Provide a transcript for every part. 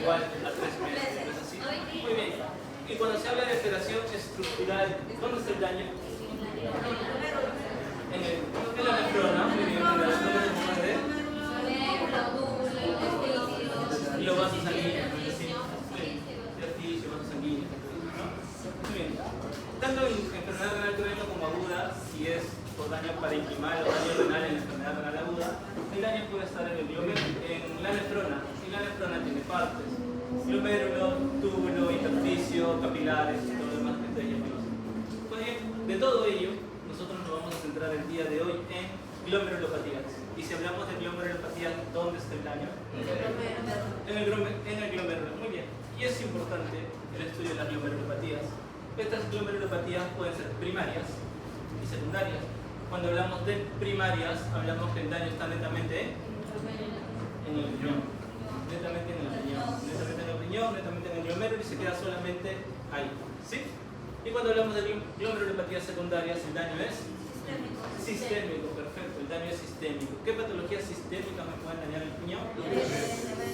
igual a 3 metros, ¿no es así? Muy bien. Y cuando se habla de alteración estructural, ¿dónde está el daño? En la nefrona, muy bien, ¿dónde se mueve? Y los vasos sanguíneos, ¿no es así? Articio, vasos sanguíneos, ¿no? Muy bien. Tanto en enfermedad renal crónica como aguda, si es por daño parenquimal o daño renal en la enfermedad renal aguda, el daño puede estar en el glomérulo, en la nefrona, y la nefrona tiene partes: glomérulo, túbulo, intersticio, capilares y todo lo demás que ustedes ya conocen. Pues bien, de todo ello, nosotros nos vamos a centrar el día de hoy en glomerulopatías. Y si hablamos de glomerulopatías, ¿dónde está el daño? En el glomérulo. Muy bien. Y es importante el estudio de las glomerulopatías. Estas glomerulopatías pueden ser primarias y secundarias. Cuando hablamos de primarias, hablamos que el daño está netamente en el riñón. Netamente en el riñón, netamente en el glomérulo, y se queda solamente ahí. ¿Sí? Y cuando hablamos de glomerulopatías secundarias, el daño es sistémico. Perfecto, el daño es sistémico. ¿Qué patologías sistémicas me pueden dañar el riñón?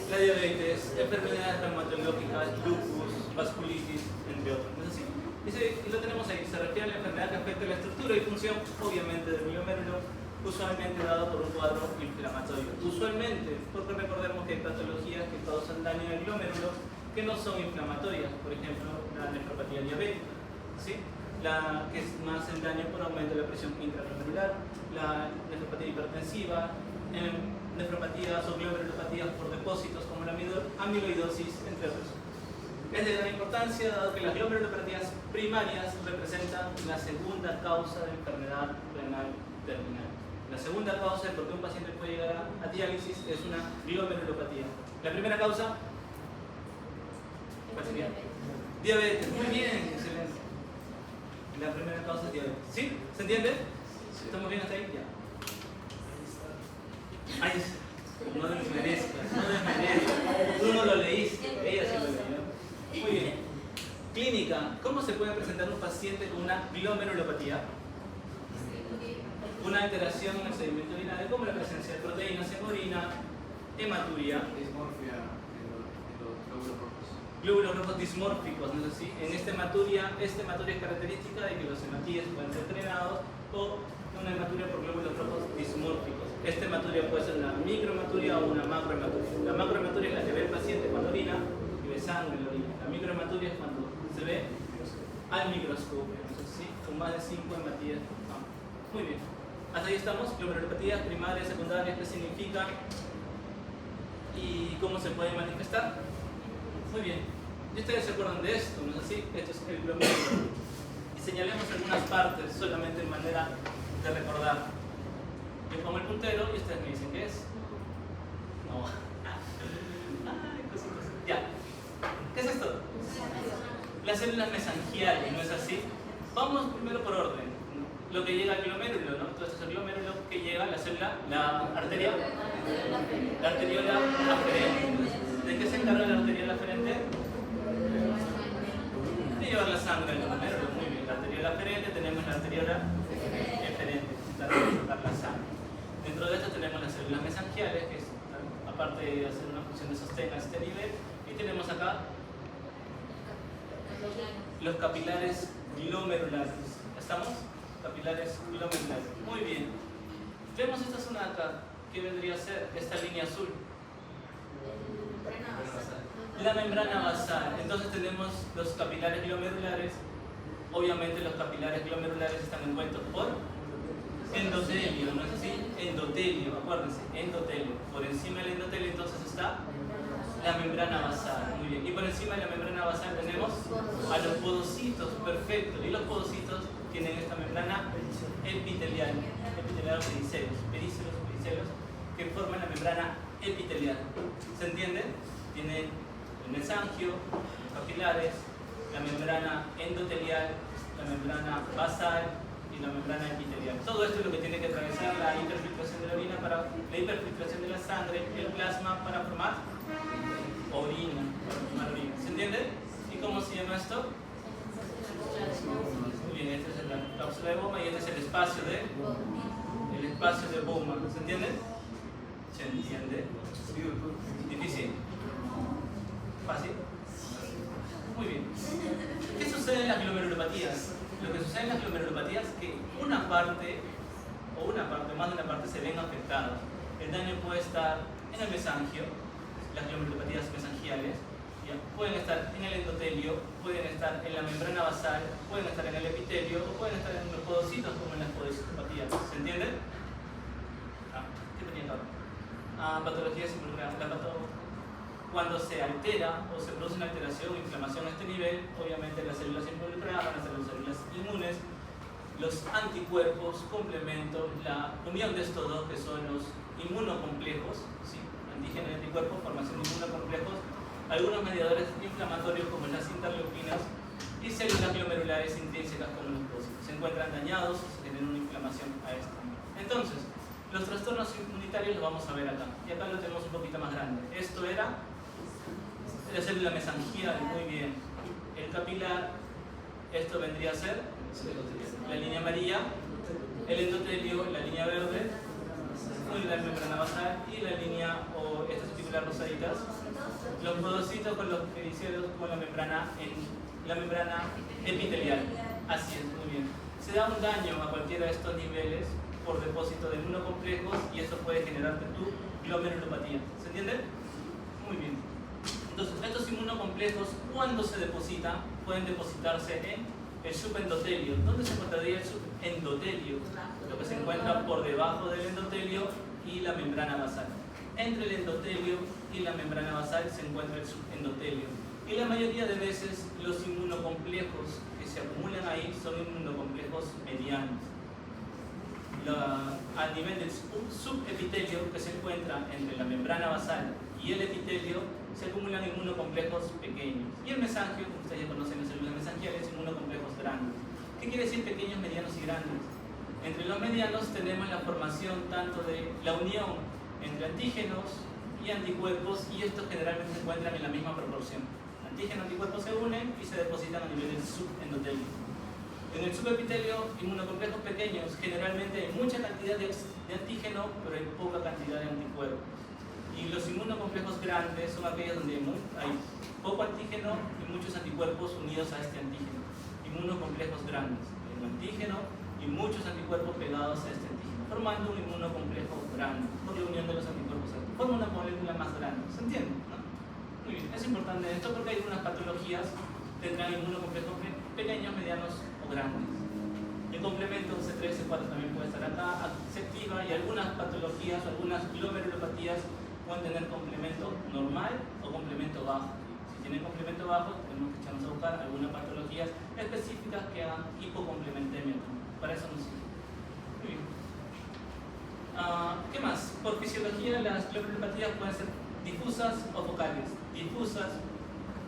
La diabetes, enfermedades reumatológicas, lupus, vasculitis, entre otros. ¿No es así? Y lo tenemos ahí. Se refiere a la enfermedad que afecta la estructura y función, obviamente, del glomérulo, usualmente dado por un cuadro inflamatorio. Usualmente, porque recordemos que hay patologías que causan daño en el glomérulo que no son inflamatorias. Por ejemplo, la nefropatía diabética, ¿sí? La que es más el daño por aumento de la presión intraglomerular, la nefropatía hipertensiva, nefropatías o glomerulopatías por depósitos como la amiloidosis, entre otros. Es de gran importancia, dado que las glomerulopatías primarias representan la segunda causa de enfermedad renal terminal. La segunda causa de por qué un paciente puede llegar a diálisis es una glomerulopatía. La primera causa, ¿cuál sería? Diabetes. Muy bien, excelente. La primera causa es diabetes. ¿Sí? ¿Se entiende? Sí. ¿Estamos bien hasta ahí? Ya. Ay, no desmerezcas, no desmerezcas. Tú no lo leíste, ella sí lo leyó. Muy bien. Clínica. ¿Cómo se puede presentar un paciente con una glomerulopatía? Una alteración en el sedimento urinario, como la presencia de proteínas en orina, hematuria, dismorfia en los glóbulos rojos. Glóbulos rojos dismórficos, ¿no es así? En esta hematuria es característica de que los hematíes pueden ser drenados o una hematuria por glóbulos rojos dismórficos. Esta hematuria puede ser una microhematuria o una macrohematuria. La macrohematuria es la que ve el paciente cuando orina y ve sangre en la orina. La microhematuria es cuando se ve al microscopio, ¿no es así? Con más de 5 hematías. Muy bien. Hasta ahí estamos. Glomerulopatías primarias, secundarias, ¿qué significan? ¿Y cómo se puede manifestar? Muy bien. ¿Y ustedes se acuerdan de esto? ¿No es así? Esto es el glomérulo. Y señalemos algunas partes solamente en manera de recordar. Yo pongo el puntero y ustedes me dicen qué es. No. Ay, cositas. Ya. ¿Qué es esto? Las células mesangiales, ¿no es así? Vamos primero por orden. Lo que llega al glomérulo, ¿no? Entonces el glomérulo que llega a la célula, la arteriola aferente. ¿De qué se encarga la arteriola aferente? De llevar la sangre al glomérulo. Muy bien. La arteriola aferente, tenemos la arteriola eferente, que se encarga de llevar la sangre. Dentro de esto tenemos las células mesangiales, que es, aparte de hacer una función de sostén a este nivel, y tenemos acá los capilares glomerulares. ¿Estamos? Capilares glomerulares. Muy bien. Vemos esta zona de acá. ¿Qué vendría a ser esta línea azul? La membrana basal. Entonces tenemos los capilares glomerulares. Obviamente los capilares glomerulares están envueltos por endotelio, ¿no es así? Endotelio, acuérdense, endotelio. Por encima del endotelio entonces está la membrana basal. Muy bien. Y por encima de la membrana basal tenemos a los podocitos. Perfecto. Y los podocitos tienen esta membrana epitelial pericelos, que forman la membrana epitelial. ¿Se entiende? Tiene el mesangio, los capilares, la membrana endotelial, la membrana basal y la membrana epitelial. Todo esto es lo que tiene que atravesar la interfiltración de la orina para la hiperfiltración de la sangre, el plasma para formar orina. ¿Se entiende? ¿Y cómo se llama esto? Muy bien, esta es la cápsula de Bowman y este es el espacio de Bowman. ¿Se entiende? ¿Se entiende? ¿Difícil? en las glomerulopatías que una parte, más de una parte, se ven afectadas. El daño puede estar en el mesangio, las glomerulopatías mesangiales, ¿ya? Pueden estar en el endotelio, pueden estar en la membrana basal, pueden estar en el epitelio o pueden estar en los podocitos como en las podocitopatías. ¿Se entiende? ¿Qué tenía acá? Patologías involucradas. Cuando se altera o se produce una alteración o inflamación a este nivel, obviamente las células involucradas van a ser las células inmunes, los anticuerpos, complementos, la unión de estos dos que son los inmunocomplejos, ¿sí? Antígenos y anticuerpos, formación de inmunocomplejos, algunos mediadores inflamatorios como las interleuquinas y células glomerulares intrínsecas como los leucocitos. Se encuentran dañados, se genera una inflamación a este nivel. Entonces, los trastornos inmunitarios los vamos a ver acá. Y acá lo tenemos un poquito más grande. Esto era la célula mesangial, muy bien. El capilar, esto vendría a ser la línea amarilla, el endotelio, la línea verde, la membrana basal y la línea, o estas articulares rosaditas, los podocitos con los pericielos con la membrana epitelial. Así es, muy bien. Se da un daño a cualquiera de estos niveles por depósito de inmunocomplejos y eso puede generarte tu glomerulopatía. ¿Se entiende? Muy bien. Entonces, estos inmunocomplejos, cuando se depositan, pueden depositarse en el subendotelio. ¿Dónde se encontraría el subendotelio? Lo que se encuentra por debajo del endotelio y la membrana basal. Entre el endotelio y la membrana basal se encuentra el subendotelio. Y la mayoría de veces los inmunocomplejos que se acumulan ahí son inmunocomplejos medianos. Al nivel del subepitelio que se encuentra entre la membrana basal y el epitelio se acumulan inmunocomplejos pequeños. Y el mesangio, como ustedes ya conocen las células mesangiales, inmunocomplejos grandes. ¿Qué quiere decir pequeños, medianos y grandes? Entre los medianos tenemos la formación tanto de la unión entre antígenos y anticuerpos, y estos generalmente se encuentran en la misma proporción. Antígenos y anticuerpos se unen y se depositan a nivel del subendotelio. En el subepitelio, inmunocomplejos pequeños, generalmente hay mucha cantidad de antígeno, pero hay poca cantidad de anticuerpos. Y los inmunocomplejos grandes son aquellos donde hay poco antígeno y muchos anticuerpos unidos a este antígeno. Inmunocomplejos grandes, el antígeno y muchos anticuerpos pegados a este antígeno, formando un inmunocomplejo grande, por la unión de los anticuerpos. Forma una molécula más grande, ¿se entiende? ¿No? Muy bien, es importante esto porque hay algunas patologías que tendrán inmunocomplejos pequeños, medianos o grandes. El complemento C3, C4 también puede estar acá, se activa, y algunas patologías, algunas glomerulopatías pueden tener complemento normal o complemento bajo. Si tienen complemento bajo, tenemos que echarnos a buscar algunas patologías específicas que hagan hipocomplementemia. Para eso nos sirve. Muy bien. ¿Qué más? Por fisiología, las glomerulopatías pueden ser difusas o focales. Difusas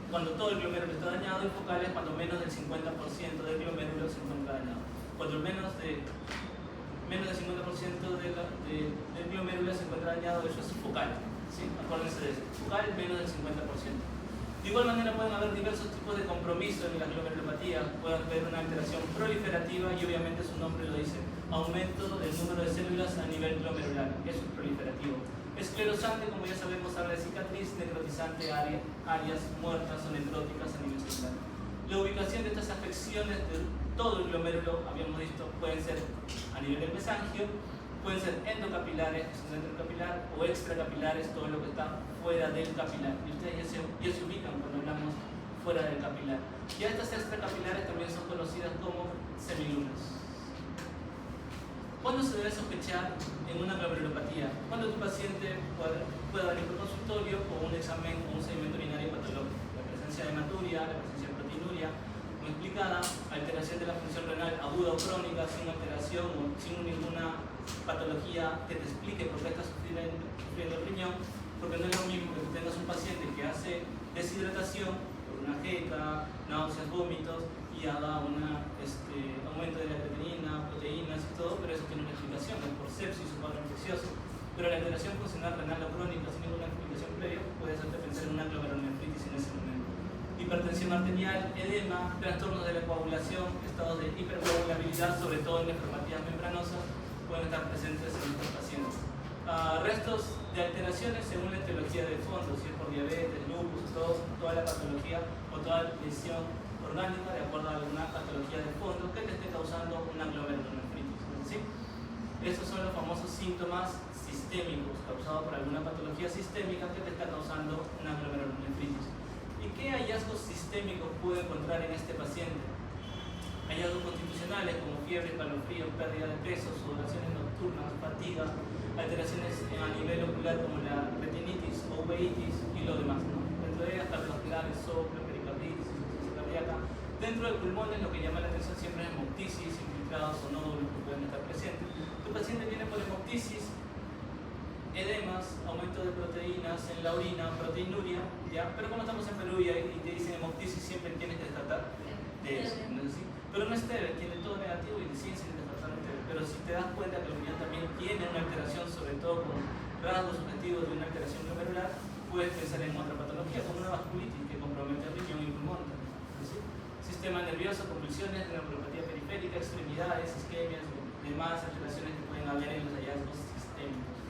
cuando todo el glomérulo está dañado, y focales cuando menos del 50% del glomérulo se encuentra dañado. Cuando menos del 50% del glomérulo se encuentra dañado, eso es focal. ¿Sí? Acuérdense de eso. Focal, menos del 50%. De igual manera pueden haber diversos tipos de compromiso en la glomerulopatía. Puede haber una alteración proliferativa y obviamente su nombre lo dice. Aumento del número de células a nivel glomerular. Eso es proliferativo. Esclerosante, como ya sabemos, habla de cicatriz, necrotizante, áreas muertas o necróticas a nivel celular. La ubicación de estas afecciones de todo el glomérulo, habíamos visto, pueden ser a nivel del mesangio, pueden ser endocapilares, que son dentro del capilar, o extracapilares, todo lo que está fuera del capilar. Y ustedes ya se ubican cuando hablamos fuera del capilar. Y estas extracapilares también son conocidas como semilunas. ¿Cuándo se debe sospechar en una glomerulopatía? Cuando tu paciente pueda venir por consultorio con un examen o un sedimento urinario patológico. La presencia de hematuria, la presencia de proteinuria no explicada, alteración de la función renal aguda o crónica, sin alteración o sin ninguna patología que te explique por qué estás sufriendo el riñón, porque no es lo mismo que tú tengas un paciente que hace deshidratación por una jeca, náuseas, vómitos, y haga un aumento de la creatinina, proteínas y todo, pero eso tiene una explicación, es por sepsis o cuadro infeccioso. Pero la alteración funcional renal o crónica sin ninguna explicación previa puede hacerte pensar en una glomerulonefritis en ese momento. Hipertensión arterial, edema, trastornos de la coagulación, estados de hipercoagulabilidad, sobre todo en nefropatías membranosas, pueden estar presentes en estos pacientes. Restos de alteraciones según la etiología de fondo, si es por diabetes, lupus, toda la patología o toda lesión o orgánica de acuerdo a alguna patología de fondo que te esté causando una glomerulonefritis, ¿sí? Esos son los famosos síntomas sistémicos causados por alguna patología sistémica que te está causando una glomerulonefritis. ¿Y qué hallazgos sistémicos puedo encontrar en este paciente? Hallazgos constitucionales como fiebre, escalofrío, pérdida de peso, sudoraciones nocturnas, fatiga, alteraciones a nivel ocular como la retinitis o uveitis y lo demás, ¿no? Dentro de ellas cardiovasculares, soplo, pericarditis, insuficiencia cardíaca. Dentro del pulmón lo que llama la atención siempre es hemoptisis, infiltrados o nódulos que pueden estar presentes. Tu paciente viene por hemoptisis, edemas, aumento de proteínas en la orina, proteinuria, ¿ya? Pero como estamos en Perú y te dicen hemoptisis, siempre tienes que tratar de eso, ¿no? ¿Sí? Pero no es TB, tiene todo negativo y deciden sin descartar un TB. Pero si te das cuenta que el riñón también tiene una alteración, sobre todo con rasgos subjetivos de una alteración glomerular, puedes pensar en otra patología, como una vasculitis que compromete el riñón y pulmón también, ¿sí? Sistema nervioso, convulsiones, neuropatía periférica, extremidades, isquemias, demás alteraciones que pueden haber en los hallazgos sistémicos.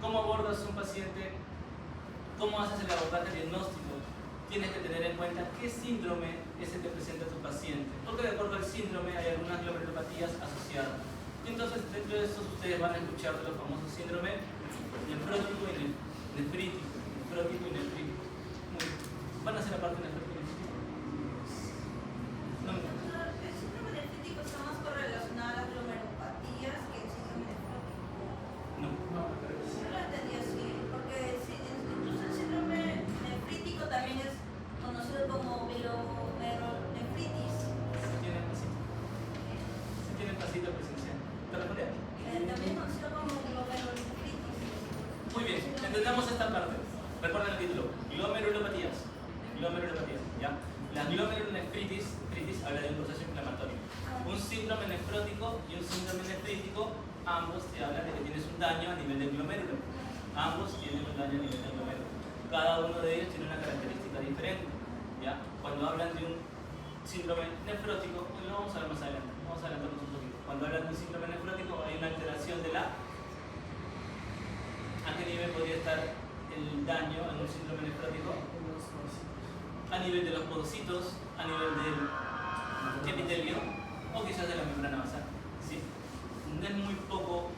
¿Cómo abordas un paciente? ¿Cómo haces el abordaje diagnóstico? Tienes que tener en cuenta qué síndrome es el que presenta tu paciente, porque de acuerdo al síndrome hay algunas glomerulopatías asociadas. Entonces, dentro de estos ustedes van a escuchar de los famosos síndrome nefrótico y nefrítico. Nefrótico y nefrítico. Muy bien. ¿Van a hacer aparte nefrótico y nefrítico? No. El síndrome nefrítico está más correlacionado a las glomerulopatías que el síndrome nefrótico. No. Yo lo entendí así, porque incluso el síndrome nefrítico también es conocido como glomerulonefritis. Tienen pasito. Si tienen pasito presencial. ¿Te respondieron? También conocido como glomerulonefritis. Muy bien, entendamos esta parte. Recuerden el título, glomerulopatías. Glomerulopatías, ¿ya? La glomerulonefritis habla de un proceso inflamatorio. Un síndrome nefrótico y un síndrome nefrítico, ambos te hablan de que tienes un daño a nivel del glomérulo. Ambos tienen un daño a nivel del glomérulo. Cada uno de ellos tiene una característica diferente, ¿ya? Cuando hablan de un síndrome nefrótico, pues lo vamos a ver más adelante. Vamos a adelantarnos un poquito. Cuando hablan de un síndrome nefrótico, hay una alteración de la... ¿A qué nivel podría estar el daño en un síndrome nefrótico? A nivel de los podocitos, a nivel del epitelio o quizás de la membrana basal, ¿sí? No es muy poco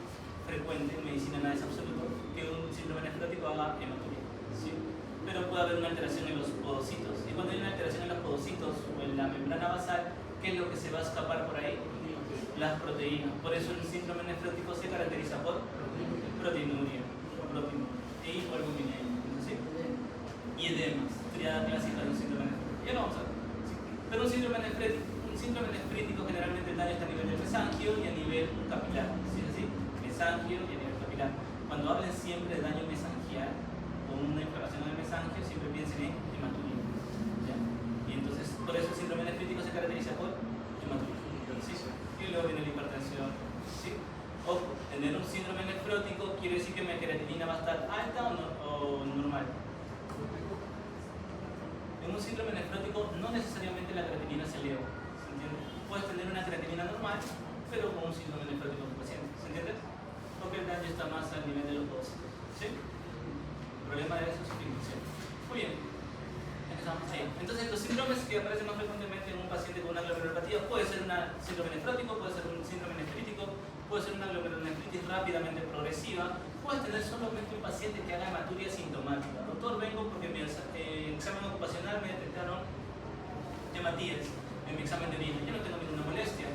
frecuente en medicina, nada es absoluto, que un síndrome nefrótico haga hematuria, ¿sí? Pero puede haber una alteración en los podocitos, y cuando hay una alteración en los podocitos o en la membrana basal, ¿qué es lo que se va a escapar por ahí? Las proteínas. Por eso el síndrome nefrótico se caracteriza por proteinuria e hipoalbuminemia, ¿sí? Y edemas, triada clásica de un síndrome nefrítico. Ya lo vamos a ver, ¿sí? Pero un síndrome nefrítico generalmente el daño está a nivel del mesangio y a nivel capilar, ¿sí? Así, mesangio y a nivel capilar. Cuando hablen siempre de daño mesangial o una inflamación del mesangio, siempre piensen en hematuria, ¿ya? Y entonces, por eso el síndrome nefrítico se caracteriza por hematuria, ¿sí? Y luego viene la hipertensión, ¿sí? Ojo, tener un síndrome nefrótico quiere decir que mi creatinina va a estar alta o normal. En un síndrome nefrótico no necesariamente la creatinina se eleva, ¿se entiende? Puedes tener una creatinina normal, pero con un síndrome nefrótico en tu paciente, ¿se entiende? Porque el daño está más al nivel de los podocitos, ¿sí? El problema de eso es su infección. Muy bien, empezamos ahí. Entonces, los síndromes que aparecen más frecuentemente en un paciente con una glomerulopatía puede ser un síndrome nefrótico, puede ser un síndrome nefrítico, puede ser una glomerulonefritis rápidamente progresiva, puedes tener solamente un paciente que haga hematuria sintomática. Doctor, vengo porque en mi examen ocupacional me detectaron hematías en mi examen de orina. Yo no tengo ninguna molestia,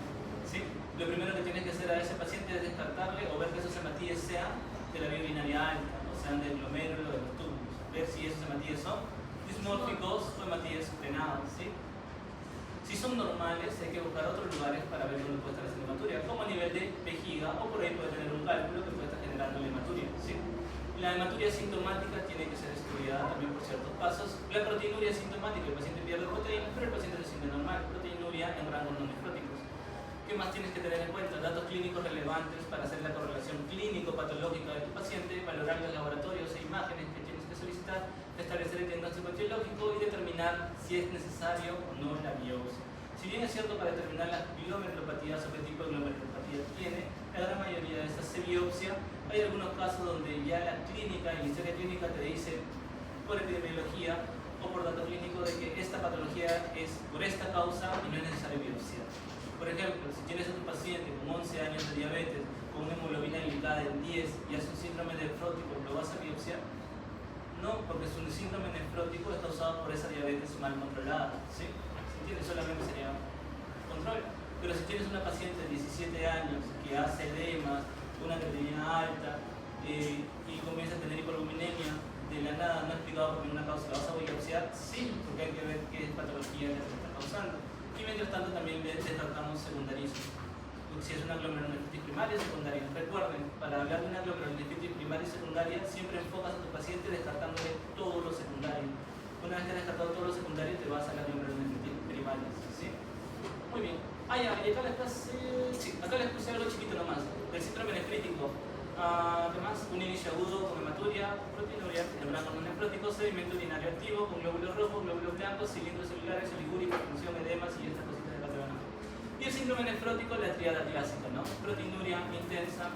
¿sí? Lo primero que tienes que hacer a ese paciente es descartarle o ver que esos hematíes sean de la vía urinaria alta, o sean del glomérulo, de los túbulos. Ver si esos hematíes son dismórficos o hematíes plenadas, ¿sí? Si son normales, hay que buscar otros lugares para ver dónde puede estar haciendo hematuria, como a nivel de vejiga, o por ahí puede tener un cálculo que puede estar generando la hematuria, ¿sí? La hematuria sintomática tiene que ser estudiada también por ciertos pasos. La proteinuria sintomática, el paciente pierde proteínas, pero el paciente se siente normal. Proteinuria en rangos no nefróticos. ¿Qué más tienes que tener en cuenta? Datos clínicos relevantes para hacer la correlación clínico-patológica de tu paciente, valorar los laboratorios e imágenes que tienes que solicitar, establecer el diagnóstico etiológico y determinar si es necesario o no la biopsia. Si bien es cierto para determinar las glomerulopatías o qué tipo de glomerulopatía tiene, la gran mayoría de estas se biopsia. Hay algunos casos donde ya la clínica y la historia clínica te dice por epidemiología o por dato clínico de que esta patología es por esta causa y no es necesario biopsiar. Por ejemplo, si tienes a tu paciente con 11 años de diabetes, con una hemoglobina glicada en 10 y hace un síndrome nefrótico, ¿lo vas a biopsiar? No, porque su síndrome nefrótico es causado por esa diabetes mal controlada, ¿sí? Si tienes solamente sería control. Pero si tienes una paciente de 17 años que hace edemas, una creatinina alta y comienza a tener hiperalbuminemia, de la nada no explicado por ninguna causa, ¿la vas a biopsiar? Sí, porque hay que ver qué patología le está causando. Y mientras tanto también descartamos secundarismo. Si es una glomerulonefritis primaria o secundaria. Recuerden, para hablar de una glomerulonefritis primaria y secundaria, siempre enfocas a tu paciente descartándole todo lo secundario. Una vez que has descartado todo lo secundario, te vas a la glomerulonefritis primaria. ¿Sí? Muy bien. Y acá les puse algo chiquito nomás. El síndrome nefrítico. ¿Qué más? Un inicio agudo con hematuria, proteinuria, membrana con nefrótico, sedimento urinario activo, con glóbulos rojos, glóbulos blancos, cilindros celulares, oligúrica, función, edemas y estas cositas de acá te van a ver. Y el síndrome nefrótico, la tríada clásica, ¿no? Proteinuria intensa,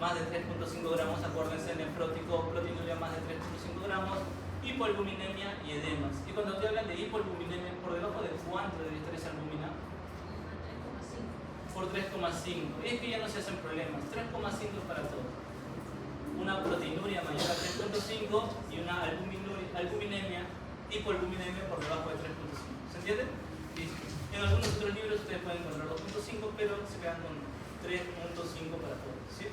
más de 3.5 gramos, acuérdense, nefrótico, proteinuria más de 3.5 gramos, hipoalbuminemia y edemas. Y cuando te hablan de hipoalbuminemia, ¿por debajo de cuánto debería estar esa albúmina? Por 3,5. Es que ya no se hacen problemas. 3,5 para todos. Una proteinuria mayor a 3,5 y una albuminemia, hipoalbuminemia por debajo de 3,5. ¿Se entiende? Listo. En algunos otros libros ustedes pueden encontrar 2,5, pero se quedan con 3,5 para todos. ¿Sí?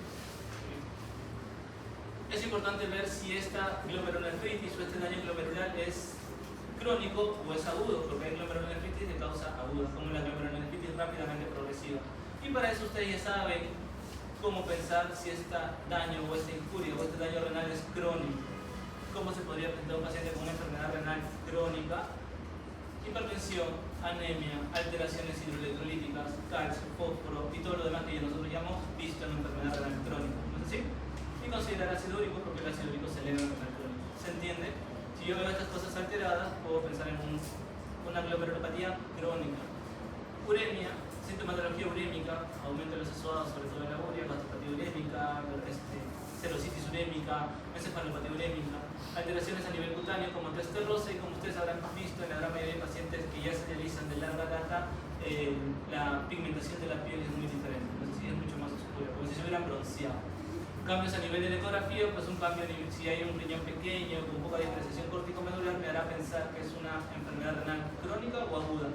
Es importante ver si esta glomerulonefritis o este daño glomerular es crónico o es agudo, porque hay glomerulonefritis de causa aguda, como la glomerulonefritis rápidamente progresiva. Y para eso ustedes ya saben cómo pensar si este daño o esta injuria o este daño renal es crónico. ¿Cómo se podría presentar un paciente con una enfermedad renal crónica? Hipertensión, anemia, alteraciones hidroelectrolíticas, calcio, fósforo y todo lo demás que nosotros llamamos visto en una enfermedad renal crónica. ¿No es así? Y considerar ácido úrico porque el ácido úrico se eleva en el renal crónico. ¿Se entiende? Si yo veo estas cosas alteradas, puedo pensar en una glomerulopatía crónica. Uremia, sintomatología urémica, aumento de los asociados, sobre todo en la urea, gastropatía urémica, serositis urémica, encefalopatía urémica, alteraciones a nivel cutáneo como test rosa y como ustedes habrán visto en la gran mayoría de pacientes que ya se realizan de larga data, la pigmentación de la piel es muy diferente, no sé si es mucho más oscura, como si se hubieran bronceado. Cambios a nivel de la ecografía, pues un cambio, si hay un riñón pequeño con poca diferenciación córtico-medular, me hará pensar que es una enfermedad renal crónica o aguda.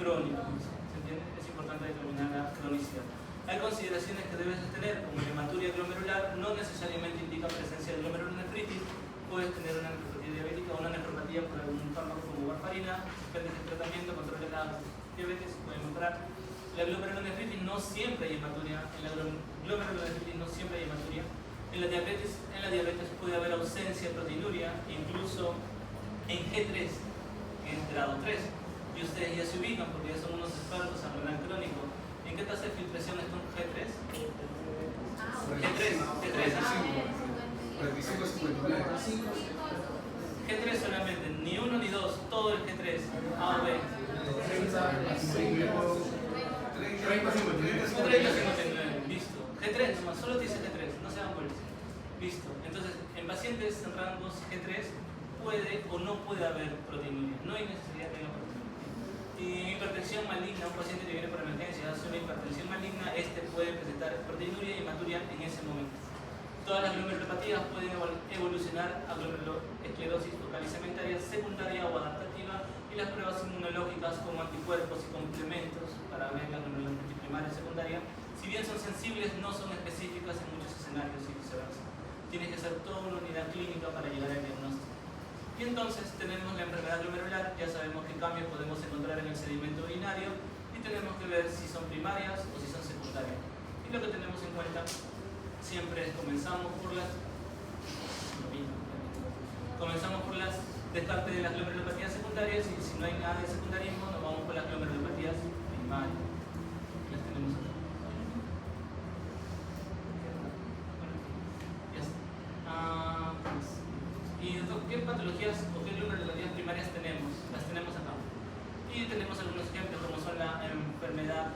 Crónica, ¿se entiende? Es importante determinar la cronicidad. Hay consideraciones que debes tener, como la hematuria glomerular, no necesariamente indica presencia de glomerulonefritis. Puedes tener una nefropatía diabética o una nefropatía por algún fármaco como warfarina, suspendes el tratamiento, controles la diabetes, puede mejorar. La glomerulonefritis no siempre hay hematuria, en la glomerulonefritis no siempre hay hematuria. En la diabetes puede haber ausencia de proteinuria, incluso en G3, que es grado 3. Y ustedes ya se ubican porque ya son unos expertos en renal crónico. ¿En qué tasa de filtración está un G3? G3 solamente, ni uno ni dos, todo el G3, A o B. 30-59, listo. G3 nomás, solo te dice G3, no se dan vueltas. Listo. Entonces, en pacientes en rangos G3 puede o no puede haber proteinuria, no hay necesidad de tener proteinuria. Y hipertensión maligna, un paciente que viene por emergencia hace una hipertensión maligna, puede presentar proteinuria y hematuria en ese momento. Todas las glomerulopatías pueden evolucionar a glomerulosclerosis focal y cementaria secundaria o adaptativa, y las pruebas inmunológicas como anticuerpos y complementos para ver la glomerulonefritis primaria y secundaria, si bien son sensibles, no son específicas en muchos escenarios y viceversa. Tienes que hacer toda una unidad clínica para llegar al diagnóstico. Y entonces tenemos la enfermedad glomerular, ya sabemos qué cambios podemos encontrar en el sedimento urinario y tenemos que ver si son primarias o si son secundarias. Y lo que tenemos en cuenta siempre es comenzamos por las descarte de las glomerulopatías secundarias, y si no hay nada de secundarismo nos vamos por las glomerulopatías primarias. Las tenemos acá. Ya está. ¿Y qué patologías o qué glomerulopatías primarias tenemos? Las tenemos acá. Y tenemos algunos ejemplos como son la enfermedad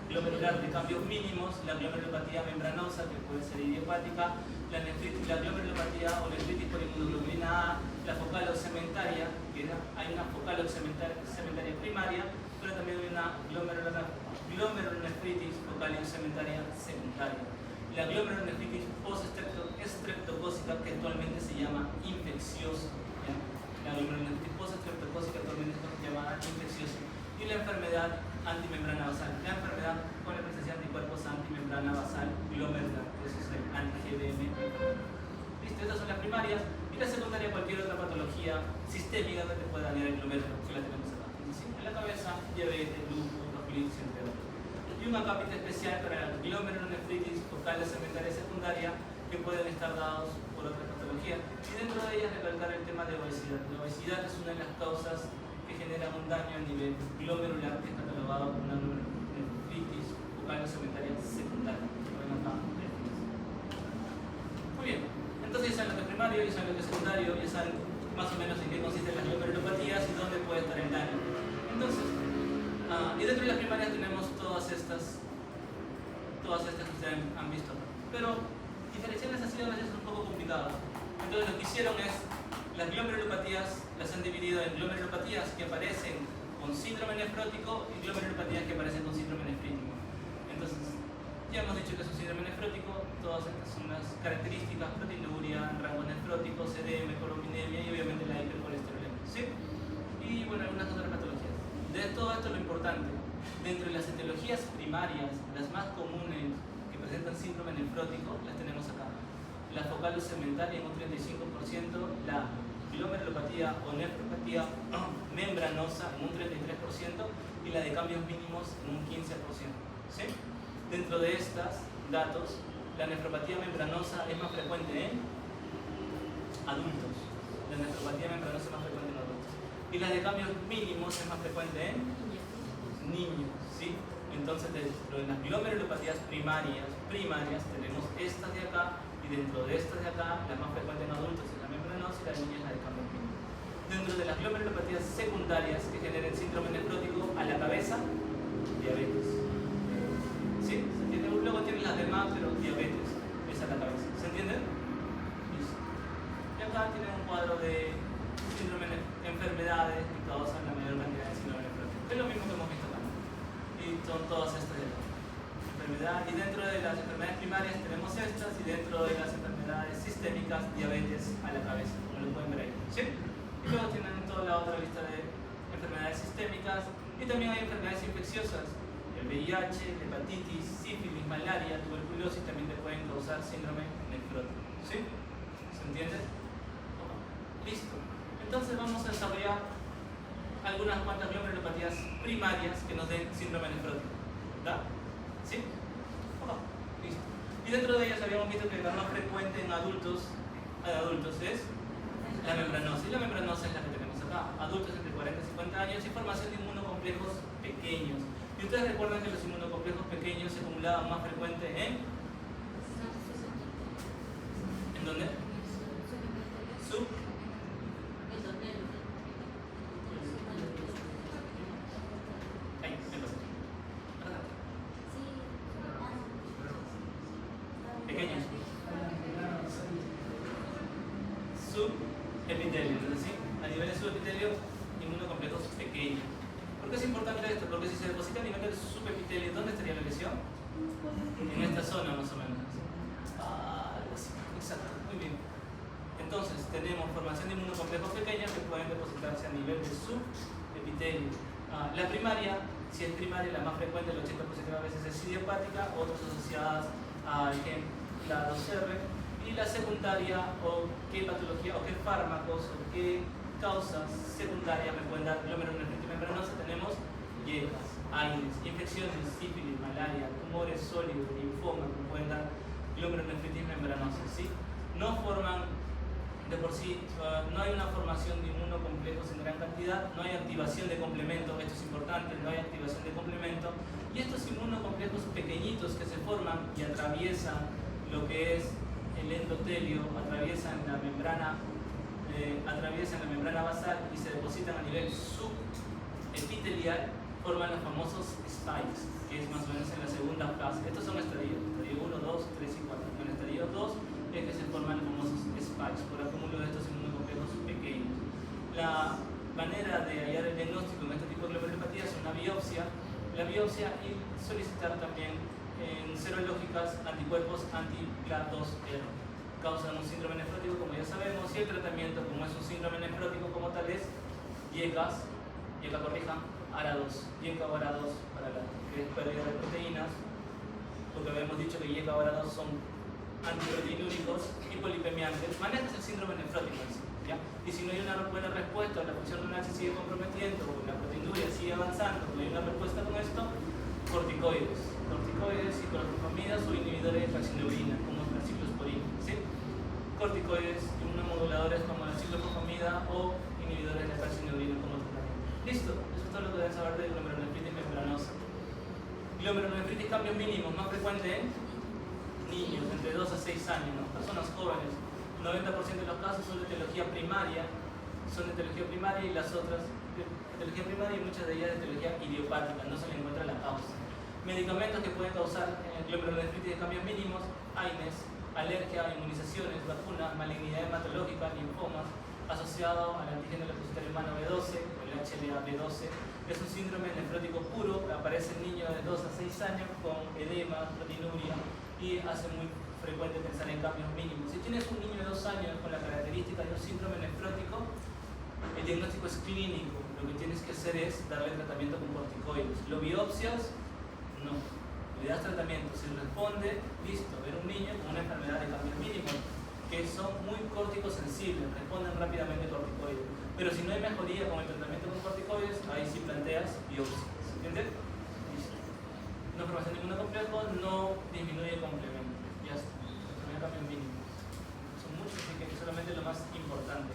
glomerular de cambios mínimos, la glomerulopatía membranosa, que puede ser idiopática, la glomerulopatía o nefritis por inmunoglobulina A, la focal o cementaria, que hay una focal focal segmentaria primaria, pero también hay una glomerulonefritis focal segmentaria secundaria. La glomerulonefritis post-estreptocócica, que actualmente se llama infecciosa. ¿Ya? La glomerulonefritis post-estreptocócica actualmente es llamada infecciosa. Y la enfermedad antimembrana basal. La enfermedad con la presencia de anticuerpos antimembrana basal glomerular. Eso es el anti-GBM. Listo, estas son las primarias. Y la secundaria, cualquier otra patología sistémica que te pueda dañar el glomérulo, que la tenemos acá. ¿Sí? En la cabeza, diabetes, lupus, vasculitis, entre otros. Y un acápite especial para la glomerulonefritis focal segmentaria secundaria, que pueden estar dados por otras patologías. Y dentro de ellas recalcar el tema de obesidad. La obesidad es una de las causas que genera un daño a nivel glomerular, que es catalogado como una glomerulonefritis focal segmentaria secundaria. Muy bien, entonces ya saben lo que es primario, ya saben lo que es secundario, ya saben más o menos en qué consisten las glomerulopatías y dónde puede estar el daño. Entonces, y dentro de las primarias tenemos todas estas que ustedes han visto. Pero diferenciarlas así a veces es un poco complicado. Entonces lo que hicieron es, las glomerulopatías las han dividido en glomerulopatías que aparecen con síndrome nefrótico y glomerulopatías que aparecen con síndrome nefrítico. Entonces, ya hemos dicho que es un síndrome nefrótico, todas estas son las características: proteinuria, rangos nefróticos, edema, colombinemia y obviamente la hipercolesterolemia. ¿Sí? Y bueno, algunas otras patologías. De todo esto lo importante, dentro de las etiologías primarias, las más comunes que presentan síndrome nefrótico, las tenemos acá. La focal segmentaria en un 35%, la glomerulopatía o nefropatía membranosa en un 33% y la de cambios mínimos en un 15%. ¿Sí? Dentro de estos datos, la nefropatía membranosa es más frecuente en adultos. La nefropatía membranosa es más frecuente en adultos. Y la de cambios mínimos es más frecuente en niños. ¿Sí? Entonces, dentro de las glomerulopatías primarias tenemos estas de acá, y dentro de estas de acá, la más frecuente en adultos es la membranosa y la niña es la de cambios mínimos. Dentro de las glomerulopatías secundarias que generen síndrome nefrótico a la cabeza, diabetes. ¿Sí? ¿Se entiende? Luego tienen las demás, pero diabetes es a la cabeza. ¿Se entiende? Listo. Y acá tienen un cuadro de síndrome enfermedades que causan la mayor cantidad de síndrome nefrótico. Es lo mismo que hemos visto acá. Y son todas estas de acá. Y dentro de las enfermedades primarias tenemos estas, y dentro de las enfermedades sistémicas, diabetes a la cabeza, como lo pueden ver ahí. ¿Sí? Y luego tienen toda la otra lista de enfermedades sistémicas, y también hay enfermedades infecciosas. El VIH, hepatitis, sífilis, malaria, tuberculosis también te pueden causar síndrome nefrótico. ¿Sí? ¿Se entiende? Listo. Entonces vamos a desarrollar algunas cuantas glomerulopatías primarias que nos den síndrome nefrótico. ¿Da? ¿Sí? Listo. Y dentro de ellas habíamos visto que la más frecuente en adultos es la membranosa. Y la membranosa es la que tenemos acá. Adultos entre 40 y 50 años y formación de inmunocomplejos pequeños. Y ustedes recuerdan que los inmunocomplejos pequeños se acumulaban más frecuente ¿en dónde? Ahí, pequeños. Subepitelio, ¿sí? A nivel de subepitelio, inmunocomplejos pequeños. ¿Por qué es importante esto? Porque si se deposita a nivel del subepitelio, ¿dónde estaría la lesión? En esta zona más o menos. Algo así, exacto, muy bien. Entonces tenemos formación de inmunocomplejos pequeños que pueden depositarse a nivel del subepitelio. La primaria, si es primaria, la más frecuente, el 80% de veces es idiopática, otras asociadas al gen CLA2R. Y la secundaria, o qué patología, o qué fármacos, o qué causas secundarias me pueden dar glomerulonefritis membranosa, tenemos hietas, AINES, infecciones, sífilis, malaria, tumores sólidos, linfoma, que pueden dar glomerulonefritis membranosa. ¿Sí? No forman de por sí, no hay una formación de inmunocomplejos en gran cantidad, no hay activación de complementos, esto es importante, no hay activación de complemento, y estos inmunocomplejos pequeñitos que se forman y atraviesan lo que es el endotelio, atraviesan la membrana basal y se depositan a nivel subepitelial, forman los famosos spikes, que es más o menos en la segunda fase. Estos son estadios 1, 2, 3 y 4. En el estadio 2 es que se forman los famosos spikes por acúmulo de estos inmunocomplejos pequeños. manera de hallar el diagnóstico en este tipo de glomerulopatía es una biopsia. La biopsia y solicitar también en serológicas anticuerpos anti-CLA2R. Causan un síndrome nefrótico, como ya sabemos, y el tratamiento, como es un síndrome nefrótico como tal, es YECA, ARA2, YECA o ARA2 para la que es pérdida de proteínas, porque habíamos dicho que YECA o ARA2 son antiproteinúricos y polipemiantes. Manejas el síndrome nefrótico en sí, ¿ya? Y si no hay una buena respuesta, la función renal se sigue comprometiendo, o la proteinuria sigue avanzando, no hay una respuesta con esto, corticoides y clorpromamidas o inhibidores de calcineurina, como la ciclosporina, ¿sí? Corticoides, inmunomoduladores como la ciclopropamida o inhibidores de calcineurina como tratamiento. Listo, eso es todo lo que deben saber de glomerulonefritis membranosa. Glomerulonefritis cambios mínimos, más frecuente en niños entre 2 a 6 años, ¿no? Personas jóvenes. 90% de los casos son de etiología primaria, y las otras de etiología primaria y muchas de ellas de etiología idiopática, no se le encuentra la causa. Medicamentos que pueden causar glomerulonefritis de cambios mínimos: AINES, alergia, inmunizaciones, vacunas, malignidad hematológica, linfomas, asociado al antígeno depositario humano B12 o el HLA-B12. Es un síndrome nefrótico puro, aparece en niños de 2 a 6 años con edema, proteinuria, y hace muy frecuente pensar en cambios mínimos. Si tienes un niño de 2 años con la característica de un síndrome nefrótico, el diagnóstico es clínico. Lo que tienes que hacer es darle tratamiento con corticoides. ¿Lo biopsias? No. Le das tratamiento. Si responde, listo. Ver un niño con una enfermedad de cambios mínimos, que son muy córticos sensibles, responden rápidamente corticoides. Pero si no hay mejoría con el tratamiento con corticoides, ahí sí planteas biopsia. ¿Entiendes? Listo. No formación ninguna complejo, no disminuye complemento. Ya está. Enfermedad de cambios mínimos. Son muchos, así que solamente lo más importante.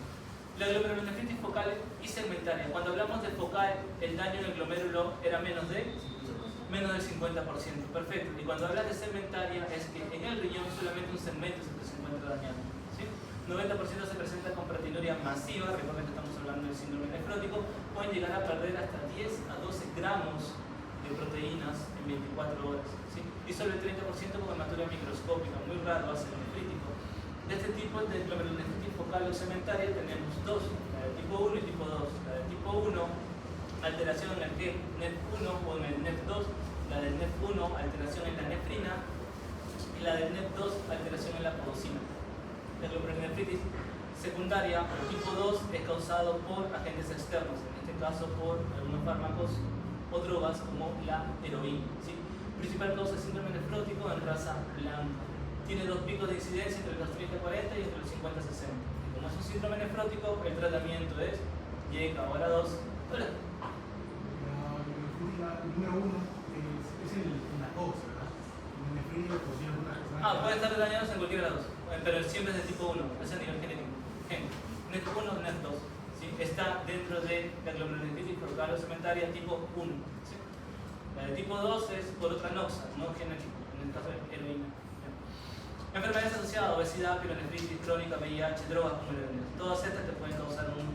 La glomerulonefritis focal y segmentaria. Cuando hablamos de focal, el daño en el glomérulo era menos del 50%. Perfecto. Y cuando hablas de segmentaria, es que en el riñón solamente un segmento se encuentra dañado. ¿Sí? 90% se presenta con proteinuria masiva. Recuerden que estamos hablando del síndrome nefrótico. Pueden llegar a perder hasta 10 a 12 gramos de proteínas en 24 horas. ¿Sí? Y solo el 30% con hematuria microscópica. Muy raro hace el nefrítico. De este tipo de glomerulonefritis focal o segmentaria tenemos dos, la de tipo 1 y tipo 2. La de tipo 1, alteración en el NEF1 o en el NEF2, la del NEF1, alteración en la nefrina, y la del NEF2, alteración en la podocina. La glomerulonefritis secundaria o tipo 2 es causado por agentes externos, en este caso por algunos fármacos o drogas como la heroína. ¿Sí? Principal causa de síndrome nefrótico en raza blanca. Tiene 2 picos de incidencia entre los 30-40 y entre los 50-60. Como es un síndrome nefrótico, el tratamiento es YECA o ARA2. Hola. La número 1 es la COX, ¿verdad? El nefrítico posee algunas cosas. Puede estar dañados en cualquiera de las dos, pero siempre es de tipo 1, es a nivel genético. NEF1 o NEF2. ¿Sí? Está dentro de la glomerulonefritis focal o segmentaria tipo 1. ¿Sí? La de tipo 2 es por otra noxa, no genético, en el caso de heroína. Enfermedades asociadas: obesidad, pielonefritis crónica, VIH, drogas como el todas estas te pueden causar un 2.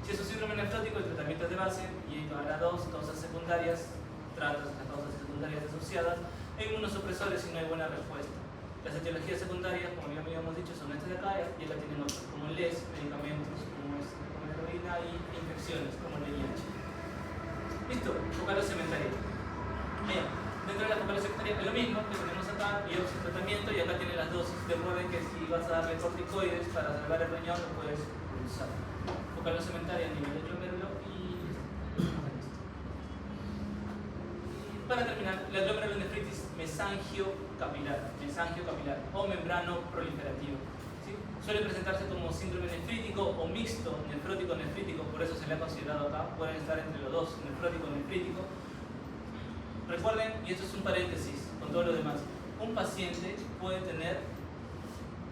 Si es un síndrome nefrótico, el tratamiento es de base, y ARA2, causas secundarias, tratas las causas secundarias asociadas, e inmunosupresores si no hay buena respuesta. Las etiologías secundarias, como ya habíamos dicho, son estas de acá, y acá tienen otras, como el LES, medicamentos, como la heroína, y infecciones, como el VIH. Listo, focal o segmentaria. Bien. Dentro de la focal secundaria es lo mismo que tenemos acá, biopsia y tratamiento, y acá tiene las dosis. Recuerden que si vas a darle corticoides para salvar el riñón, lo puedes usar. Focal segmentaria a nivel de glomérulo y para terminar, la glomerulonefritis mesangiocapilar o membrano proliferativo. ¿Sí? Suele presentarse como síndrome nefrítico o mixto, nefrótico-nefrítico, por eso se le ha considerado acá, pueden estar entre los dos, nefrótico-nefrítico. Recuerden, y esto es un paréntesis con todo lo demás, un paciente puede tener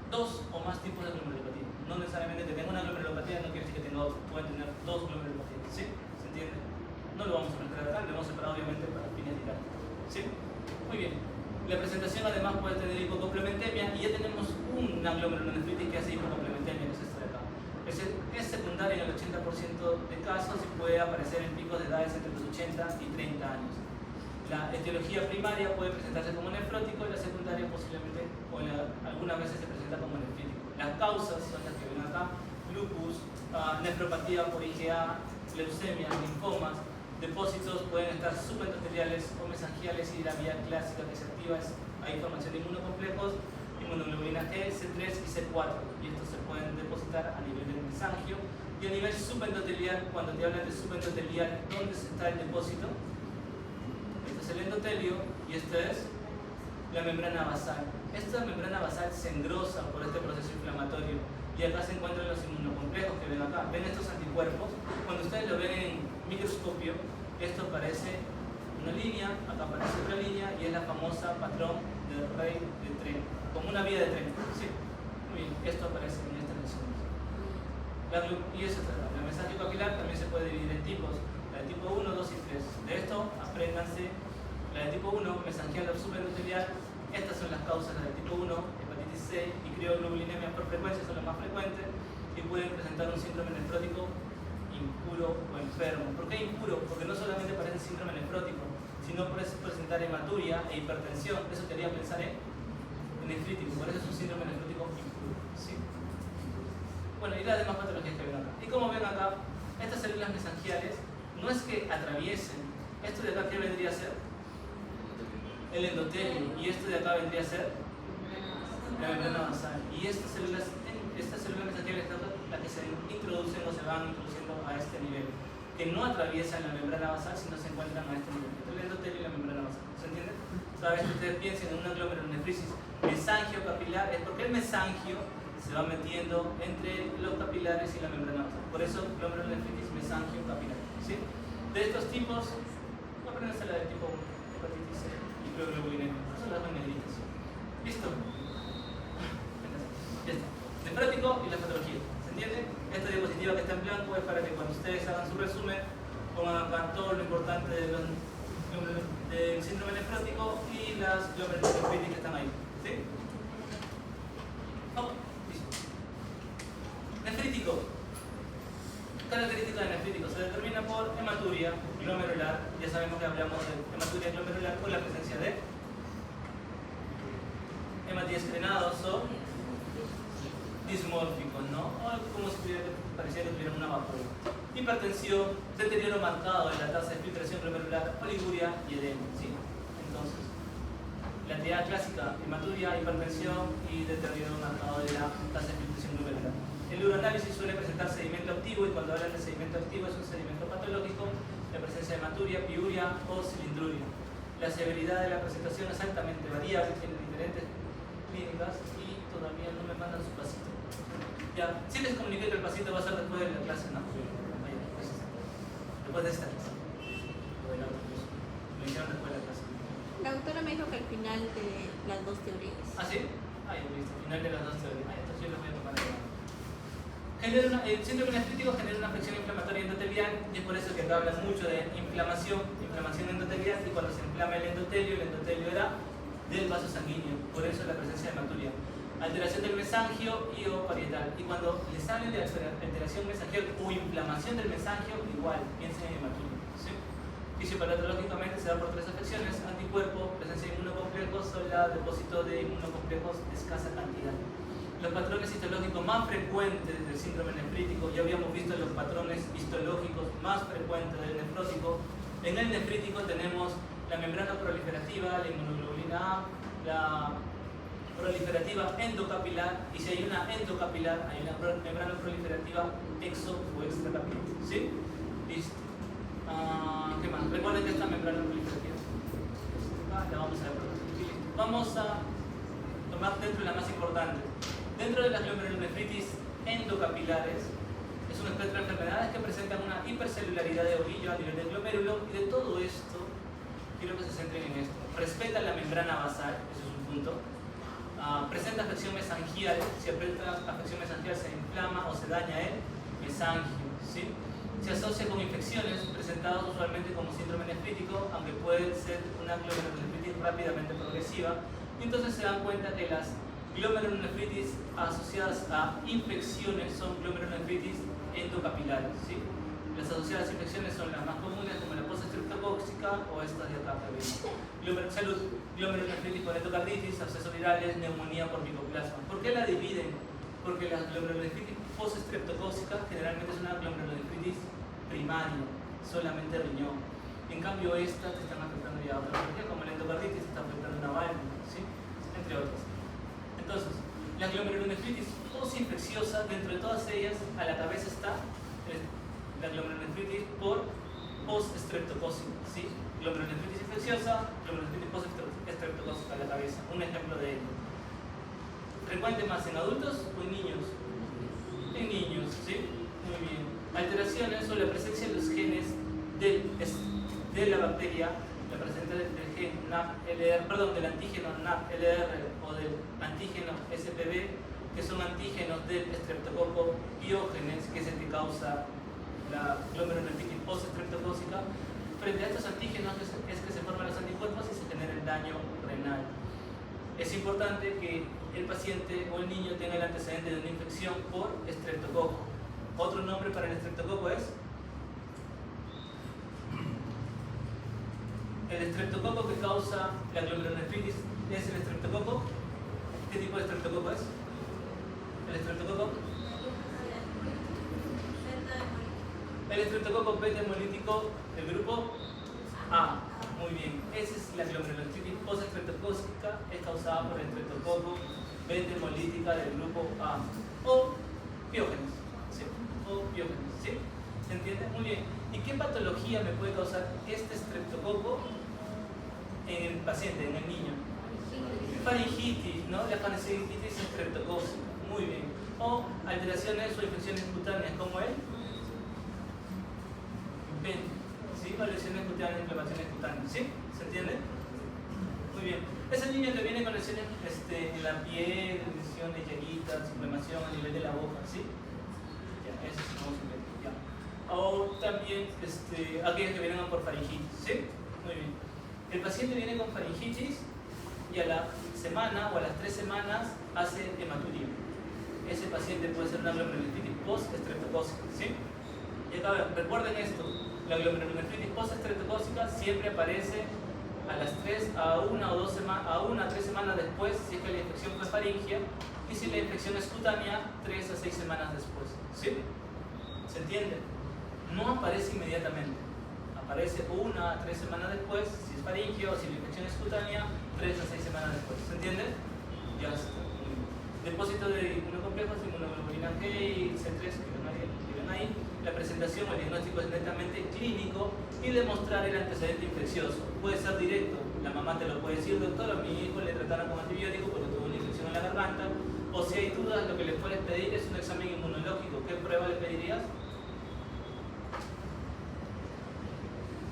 2 o más tipos de glomerulopatía. No necesariamente que tenga una glomerulopatía no quiere decir que tenga otro, pueden tener 2 glomerulopatías. ¿Sí? ¿Se entiende? No lo vamos a mezclar acá, lo hemos separado obviamente para fines didácticos. ¿Sí? Muy bien. La presentación además puede tener hipocomplementemia, y ya tenemos una glomerulonefritis que hace hipocomplementemia, que es esta de acá. Es secundaria en el 80% de casos y puede aparecer en picos de edades entre los 80 y 30 años. La etiología primaria puede presentarse como nefrótico y la secundaria posiblemente, o algunas veces se presenta como nefrítico. Las causas son las que ven acá: lupus, nefropatía por IgA, leucemia, linfomas. Depósitos pueden estar subendoteliales o mesangiales y la vía clásica que se activa es hay formación de inmunocomplejos, inmunoglobulina G, C3 y C4, y estos se pueden depositar a nivel del mesangio. Y a nivel subendotelial, cuando te hablan de subendotelial, ¿dónde está el depósito? Este es el endotelio y esta es la membrana basal. Esta membrana basal se engrosa por este proceso inflamatorio y acá se encuentran los inmunocomplejos que ven acá. ¿Ven estos anticuerpos? Cuando ustedes lo ven en microscopio, esto parece una línea, acá aparece otra línea y es la famosa patrón de rey de tren, como una vía de tren. ¿Sí? Muy bien, esto aparece en estas lesiones. Y eso es el mesangio capilar también se puede dividir en tipos, la de tipo 1, 2 y 3. De esto, apréndanse la de tipo 1, mesangial o subendotelial. Estas son las causas, la de tipo 1, hepatitis C y crioglobulinemia por frecuencia son las más frecuentes y pueden presentar un síndrome nefrótico impuro o enfermo. ¿Por qué impuro? Porque no solamente parece síndrome nefrótico, sino puede presentar hematuria e hipertensión. Eso te haría pensar en nefrítico, por eso es un síndrome nefrótico impuro. ¿Sí? Bueno, y las demás patologías que ven acá. Y como ven acá, estas células mesangiales no es que atraviesen. Esto de acá, ¿qué vendría a ser? El endotelio. Y esto de acá vendría a ser la membrana basal. Y estas células mesangiales son las que se introducen o se van introduciendo a este nivel, que no atraviesan la membrana basal, sino se encuentran a este nivel. El endotelio y la membrana basal. ¿Se entiende? Cada vez que ustedes piensen en una glomerulonefritis mesangio capilar, es porque el mesangio se va metiendo entre los capilares y la membrana basal. Por eso, glomerulonefritis mesangio capilar. ¿Sí? De estos tipos, aprendanse la del tipo 1, hepatitis C y crioglobulinemia. Son las dos negritas. ¿Listo? Ya está. Nefrótico y la patología. ¿Se entiende? Esta diapositiva que está en blanco es para que cuando ustedes hagan su resumen pongan acá todo lo importante del síndrome nefrótico y las glomerulonefritis que están ahí. ¿Sí? Oh, listo. Nefrítico. Característica de nefrítico se determina por hematuria glomerular. Ya sabemos que hablamos de hematuria glomerular por la presencia de hematíes crenados o dismórficos, ¿no? O como si pareciera que tuvieran una vapor. Hipertensión, deterioro marcado de la tasa de filtración glomerular, oliguria y edema. ¿Sí? Entonces, la actividad clásica, hematuria, hipertensión y deterioro marcado de la tasa de filtración glomerular. El uroanálisis suele presentar sedimento activo y cuando hablan de sedimento activo es un sedimento patológico, la presencia de hematuria, piuria o cilindruria. La severidad de la presentación es altamente variable, tiene diferentes clínicas y todavía no me mandan su pasito. Ya, sí les comuniqué que el pasito va a ser después de la clase, ¿no? Vaya, pues, después de esta clase. O de la otra clase. Me dijeron después de la clase. La autora me dijo que al final de las dos teorías. ¿Ah, sí? Ah, ya listo. Al final de las dos teorías. Ah, entonces yo les voy a tomar el el síndrome nefrítico genera una afección inflamatoria endotelial y es por eso que acá hablan mucho de inflamación endotelial y cuando se inflama el endotelio era del vaso sanguíneo, por eso la presencia de hematuria. Alteración del mesangio y o parietal. Y cuando les hablen de alteración mesangial o inflamación del mesangio, igual, piensen en hematuria. ¿Sí? Fisiopatológicamente se da por tres afecciones: anticuerpo, presencia de inmunocomplejos o la depósito de inmunocomplejos de escasa cantidad. Los patrones histológicos más frecuentes del síndrome nefrítico, ya habíamos visto los patrones histológicos más frecuentes del nefrótico. En el nefrítico tenemos la membrana proliferativa, la inmunoglobulina A, la proliferativa endocapilar, y si hay una endocapilar, hay una membrana proliferativa exo o extracapilar. ¿Sí? Listo. ¿Qué más? Recuerden que esta membrana proliferativa la vamos a ver. Listo. Vamos a tomar dentro de la más importante. Dentro de las glomerulonefritis endocapilares es un espectro de enfermedades que presentan una hipercelularidad de ovillo a nivel del glomérulo, y de todo esto quiero que se centren en esto. Respeta la membrana basal, eso es un punto. Presenta afección mesangial. Si presenta afección mesangial se inflama o se daña el mesangio. ¿Sí? Se asocia con infecciones presentadas usualmente como síndrome nefrítico, aunque puede ser una glomerulonefritis rápidamente progresiva. Y entonces se dan cuenta que las glomerulonefritis asociadas a infecciones son glomerulonefritis endocapilares. ¿Sí? Las asociadas a infecciones son las más comunes, como la post-estreptocóxica o estas de acá que vemos. Salud, glomerulonefritis con endocarditis, abscesos virales, neumonía por micoplasma. ¿Por qué la dividen? Porque las glomerulonefritis post-estreptocócica generalmente es una glomerulonefritis primaria, solamente riñón. En cambio, estas te están afectando ya a otras patologías, como la endocarditis, te está afectando una válvula, ¿sí? Entre otras. Entonces, la glomerulonefritis post-infecciosa, dentro de todas ellas, a la cabeza está la glomerulonefritis por post-estreptocócica, ¿sí? Glomerulonefritis infecciosa, glomerulonefritis post-estreptocócica a la cabeza. Un ejemplo de ello. ¿Frecuente más en adultos o en niños? En niños, ¿sí? Muy bien. Alteraciones o la presencia de los genes de la bacteria, la presencia del gen NAP-LR, perdón, del antígeno NAP-LR o del antígeno SPB, que son antígenos del estreptococo biógenes, que es el que causa la glomerulonefritis post-estreptocócica. Frente a estos antígenos es que se forman los anticuerpos y se genera el daño renal. Es importante que el paciente o el niño tenga el antecedente de una infección por estreptococo. Otro nombre para el estreptococo es el estreptococo que causa la glomerulonefritis. ¿Es el estreptococo? ¿Qué tipo de estreptococo es? ¿El estreptococo? El estreptococo beta hemolítico del grupo A. Muy bien. Esa es la glomerulonefritis post-estreptocócica, es causada por el estreptococo beta hemolítica del grupo A. O biógenes. ¿Sí? O biógenes. ¿Sí? ¿Se entiende? Muy bien. ¿Y qué patología me puede causar este estreptococo en el paciente, en el niño? Faringitis, ¿no? La faringitis estreptocócica. Muy bien. O alteraciones o infecciones cutáneas como el ¿sí? O lesiones cutáneas, inflamaciones cutáneas. ¿Sí? ¿Se entiende? Muy bien. Ese niño que viene con lesiones en la piel, lesiones, llaguitas, inflamación a nivel de la boca, ¿sí? Ya, eso es como ya. O también aquellos que vienen por faringitis, ¿sí? Muy bien. El paciente viene con faringitis y a la semana o a las 3 semanas hace hematuria. Ese paciente puede ser una glomerulonefritis post-estreptocócica, ¿sí? Y acá recuerden esto, la glomerulonefritis post-estreptocócica siempre aparece a 1 a 3 semanas después si es que la infección fue faringea, y si la infección es cutánea, 3 a 6 semanas después, ¿sí? ¿Se entiende? No aparece inmediatamente, aparece 1 a 3 semanas después si es faringea, o si la infección es cutánea, 3 a 6 semanas después, ¿se entiende? Ya está. Depósito de inmunocomplejos, inmunoglobulina G y C3 que ven ahí. La presentación o el diagnóstico es netamente clínico y demostrar el antecedente infeccioso. Puede ser directo, la mamá te lo puede decir: doctor, a mi hijo le trataron con antibiótico porque tuvo una infección en la garganta. O si hay dudas, lo que le puedes pedir es un examen inmunológico. ¿Qué prueba le pedirías?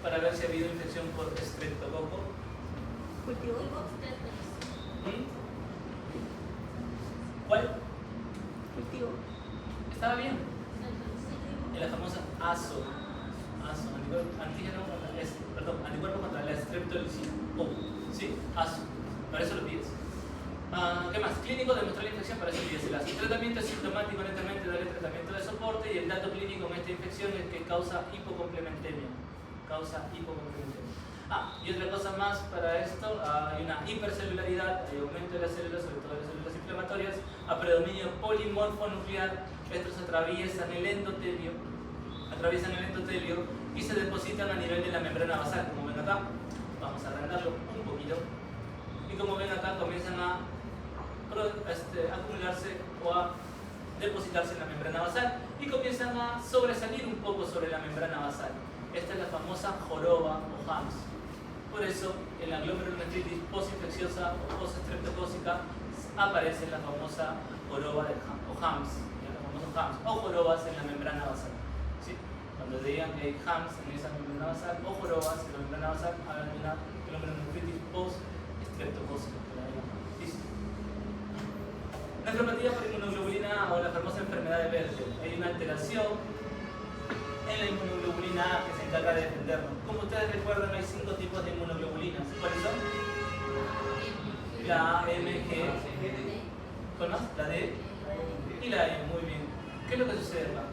Para ver si ha habido infección por estreptococo. Cultivo. ¿Cuál? Cultivo. ¿Estaba bien? En la famosa ASO, anticuerpo contra la estreptolicina. ¿Sí? ASO. Para eso lo pides. ¿Qué más? Clínico, demostrar la infección, para eso pides el ASO. Tratamiento sintomático, netamente darle tratamiento de soporte, y el dato clínico en esta infección es que causa hipocomplementemia. Y otra cosa más para esto, hay una hipercelularidad, hay aumento de las células, sobre todo las células inflamatorias, a predominio polimorfonuclear. Estos atraviesan el endotelio y se depositan a nivel de la membrana basal, como ven acá. Vamos a agrandarlo un poquito. Y como ven acá, comienzan a acumularse o a depositarse en la membrana basal y comienzan a sobresalir un poco sobre la membrana basal. Esta es la famosa joroba o HAMS. Por eso, en la glomerulonefritis postinfecciosa o postestreptocócica aparece la famosa joroba o HAMS, o jorobas en la membrana basal. ¿Sí? Cuando digan que hay HAMS en esa membrana basal o jorobas en la membrana basal, hablan de una glomerulonefritis postestreptocócica. Nefropatía por inmunoglobulina o la famosa enfermedad de Berger. Hay una alteración en la inmunoglobulina A que se encarga de defendernos. Como ustedes recuerdan, hay 5 tipos de inmunoglobulinas. ¿Cuáles son? La A, M, G, ¿cuál más? La D y la E. Muy bien. ¿Qué es lo que sucede acá?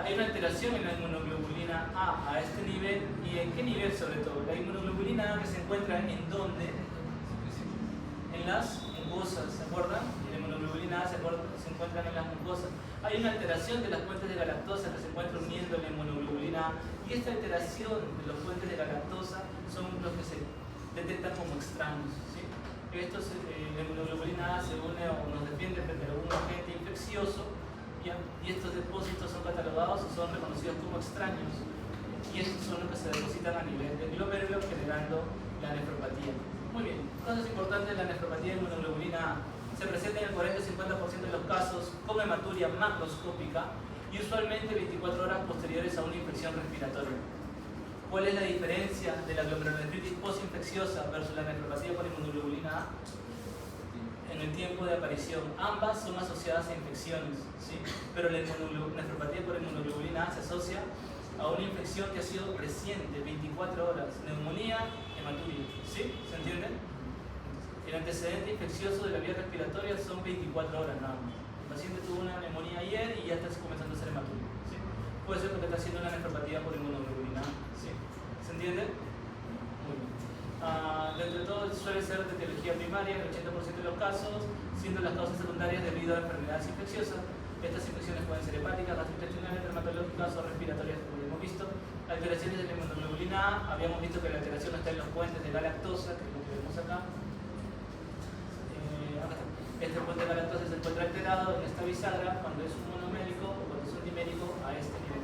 Hay una alteración en la inmunoglobulina A este nivel. ¿Y en qué nivel sobre todo? La inmunoglobulina A que se encuentra en ¿dónde? En las mucosas, ¿se acuerdan? La inmunoglobulina inmunoglobulina A se encuentran en las mucosas. Hay una alteración de las puentes de galactosa que se encuentra uniendo la inmunoglobulina A, y esta alteración de los puentes de galactosa son los que se detectan como extraños, ¿sí? La inmunoglobulina A se une o nos defiende frente a algún agente infeccioso, ¿ya? Y estos depósitos son catalogados y son reconocidos como extraños, y estos son los que se depositan a nivel del glomérulo generando la nefropatía. Muy bien, cosas importantes de la nefropatía de inmunoglobulina A. Se presenta en el 40-50% de los casos con hematuria macroscópica y usualmente 24 horas posteriores a una infección respiratoria. ¿Cuál es la diferencia de la glomerulonefritis postinfecciosa versus la nefropatía por inmunoglobulina A? En el tiempo de aparición. Ambas son asociadas a infecciones, ¿sí? Pero la nefropatía por inmunoglobulina A se asocia a una infección que ha sido reciente, 24 horas, neumonía, hematuria, ¿sí? ¿Se entiende? El antecedente infeccioso de la vía respiratoria son 24 horas nada más. El paciente tuvo una neumonía ayer y ya está comenzando a ser hematuria, ¿sí? Puede ser porque está haciendo una nefropatía por inmunoglobulina A, ¿sí? ¿Se entiende? Muy bien. Dentro de todo suele ser de etiología primaria en el 80% de los casos, siendo las causas secundarias debido a enfermedades infecciosas. Estas infecciones pueden ser hepáticas, gastrointestinales, dermatológicas o respiratorias, como hemos visto. Alteraciones de la inmunoglobulina A, habíamos visto que la alteración está en los puentes de galactosa, que es lo que vemos acá. Este puente de galactosa se encuentra alterado en esta bisagra cuando es un monomérico o cuando es un dimérico a este nivel.